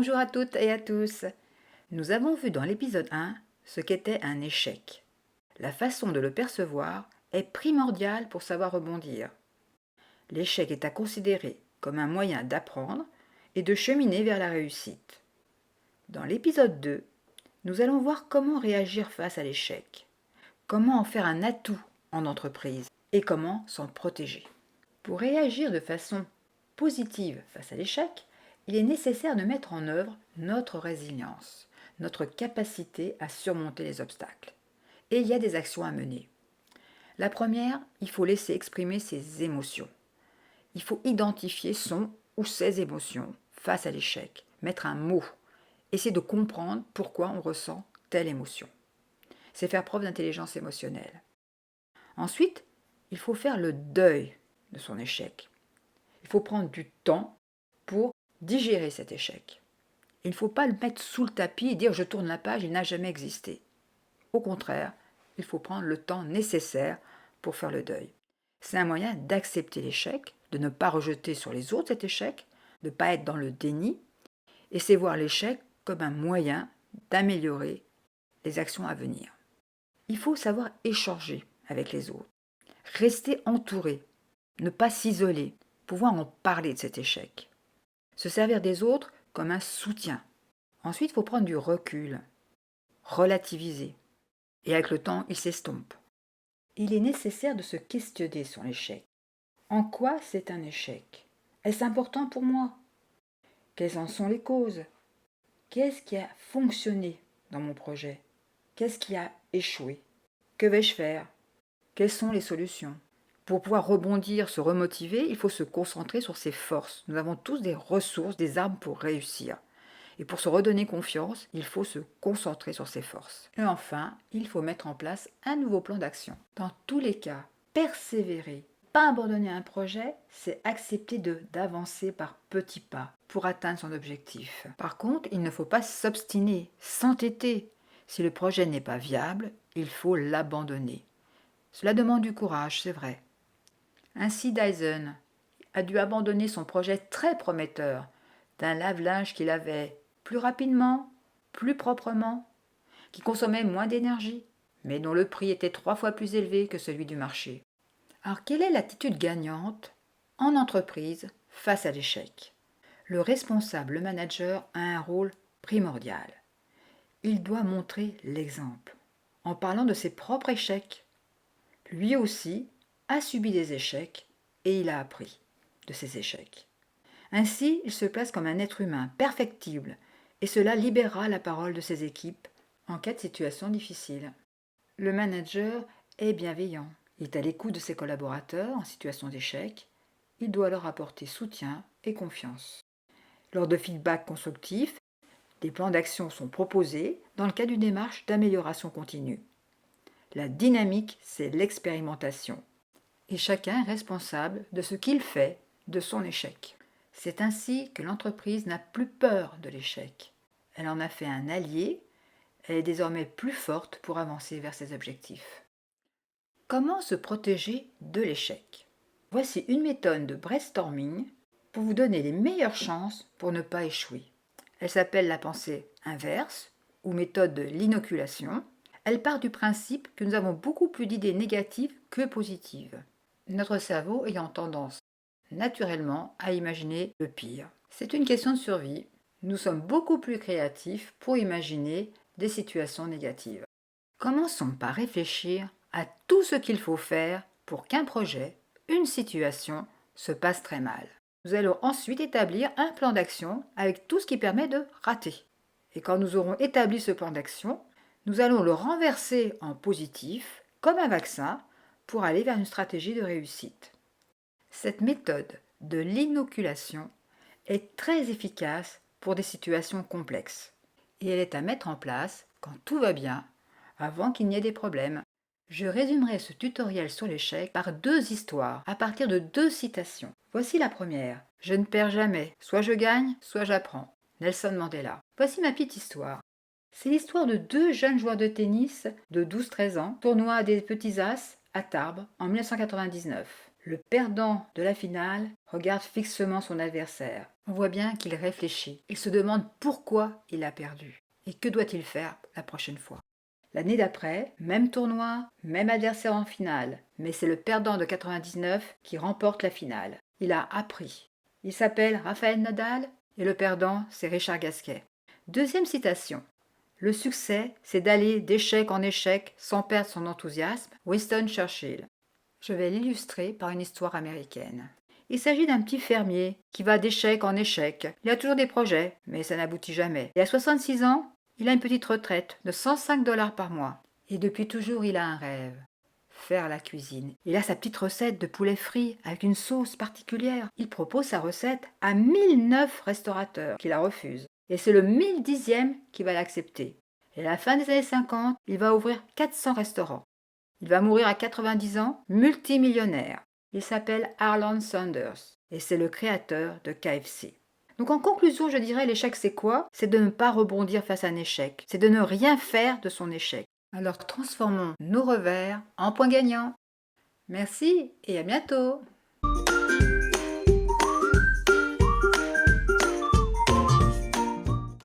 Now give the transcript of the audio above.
Bonjour à toutes et à tous. Nous avons vu dans l'épisode 1 ce qu'était un échec. La façon de le percevoir est primordiale pour savoir rebondir. L'échec est à considérer comme un moyen d'apprendre et de cheminer vers la réussite. Dans l'épisode 2, nous allons voir comment réagir face à l'échec, comment en faire un atout en entreprise et comment s'en protéger. Pour réagir de façon positive face à l'échec, il est nécessaire de mettre en œuvre notre résilience, notre capacité à surmonter les obstacles. Et il y a des actions à mener. La première, il faut laisser exprimer ses émotions. Il faut identifier son ou ses émotions face à l'échec, mettre un mot, essayer de comprendre pourquoi on ressent telle émotion. C'est faire preuve d'intelligence émotionnelle. Ensuite, il faut faire le deuil de son échec. Il faut prendre du temps pour digérer cet échec. Il ne faut pas le mettre sous le tapis et dire je tourne la page, il n'a jamais existé. Au contraire, il faut prendre le temps nécessaire pour faire le deuil. C'est un moyen d'accepter l'échec, de ne pas rejeter sur les autres cet échec, de ne pas être dans le déni, et c'est voir l'échec comme un moyen d'améliorer les actions à venir. Il faut savoir échanger avec les autres, rester entouré, ne pas s'isoler, pouvoir en parler de cet échec. Se servir des autres comme un soutien. Ensuite, il faut prendre du recul, relativiser. Et avec le temps, il s'estompe. Il est nécessaire de se questionner sur l'échec. En quoi c'est un échec? Est-ce important pour moi? Quelles en sont les causes? Qu'est-ce qui a fonctionné dans mon projet? Qu'est-ce qui a échoué? Que vais-je faire? Quelles sont les solutions? Pour pouvoir rebondir, se remotiver, il faut se concentrer sur ses forces. Nous avons tous des ressources, des armes pour réussir. Et pour se redonner confiance, il faut se concentrer sur ses forces. Et enfin, il faut mettre en place un nouveau plan d'action. Dans tous les cas, persévérer, pas abandonner un projet, c'est accepter d'avancer par petits pas pour atteindre son objectif. Par contre, il ne faut pas s'obstiner, s'entêter. Si le projet n'est pas viable, il faut l'abandonner. Cela demande du courage, c'est vrai. Ainsi, Dyson a dû abandonner son projet très prometteur d'un lave-linge qu'il avait plus rapidement, plus proprement, qui consommait moins d'énergie, mais dont le prix était 3 fois plus élevé que celui du marché. Alors, quelle est l'attitude gagnante en entreprise face à l'échec? Le responsable, le manager, a un rôle primordial. Il doit montrer l'exemple, en parlant de ses propres échecs. Lui aussi a subi des échecs et il a appris de ses échecs. Ainsi, il se place comme un être humain perfectible et cela libérera la parole de ses équipes en cas de situation difficile. Le manager est bienveillant. Il est à l'écoute de ses collaborateurs en situation d'échec. Il doit leur apporter soutien et confiance. Lors de feedback constructifs, des plans d'action sont proposés dans le cadre d'une démarche d'amélioration continue. La dynamique, c'est l'expérimentation. Et chacun est responsable de ce qu'il fait de son échec. C'est ainsi que l'entreprise n'a plus peur de l'échec. Elle en a fait un allié, elle est désormais plus forte pour avancer vers ses objectifs. Comment se protéger de l'échec? Voici une méthode de brainstorming pour vous donner les meilleures chances pour ne pas échouer. Elle s'appelle la pensée inverse ou méthode de l'inoculation. Elle part du principe que nous avons beaucoup plus d'idées négatives que positives. Notre cerveau ayant tendance naturellement à imaginer le pire. C'est une question de survie. Nous sommes beaucoup plus créatifs pour imaginer des situations négatives. Commençons par réfléchir à tout ce qu'il faut faire pour qu'un projet, une situation, se passe très mal. Nous allons ensuite établir un plan d'action avec tout ce qui permet de rater. Et quand nous aurons établi ce plan d'action, nous allons le renverser en positif, comme un vaccin, pour aller vers une stratégie de réussite. Cette méthode de l'inoculation est très efficace pour des situations complexes et elle est à mettre en place quand tout va bien, avant qu'il n'y ait des problèmes. Je résumerai ce tutoriel sur l'échec par 2 histoires à partir de 2 citations. Voici la première. Je ne perds jamais, soit je gagne, soit j'apprends. Nelson Mandela. Voici ma petite histoire. C'est l'histoire de 2 jeunes joueurs de tennis de 12-13 ans, tournoi des petits as à Tarbes en 1999. Le perdant de la finale regarde fixement son adversaire. On voit bien qu'il réfléchit. Il se demande pourquoi il a perdu. Et que doit-il faire la prochaine fois? L'année d'après, même tournoi, même adversaire en finale. Mais c'est le perdant de 99 qui remporte la finale. Il a appris. Il s'appelle Rafael Nadal et le perdant, c'est Richard Gasquet. Deuxième citation. Le succès, c'est d'aller d'échec en échec sans perdre son enthousiasme. Winston Churchill. Je vais l'illustrer par une histoire américaine. Il s'agit d'un petit fermier qui va d'échec en échec. Il a toujours des projets, mais ça n'aboutit jamais. Et à 66 ans, il a une petite retraite de 105 $ par mois. Et depuis toujours, il a un rêve. Faire la cuisine. Il a sa petite recette de poulet frit avec une sauce particulière. Il propose sa recette à 1009 restaurateurs qui la refusent. Et c'est le 1010e qui va l'accepter. Et à la fin des années 50, il va ouvrir 400 restaurants. Il va mourir à 90 ans, multimillionnaire. Il s'appelle Arlan Sanders et c'est le créateur de KFC. Donc en conclusion, je dirais l'échec c'est quoi? C'est de ne pas rebondir face à un échec. C'est de ne rien faire de son échec. Alors transformons nos revers en points gagnants. Merci et à bientôt.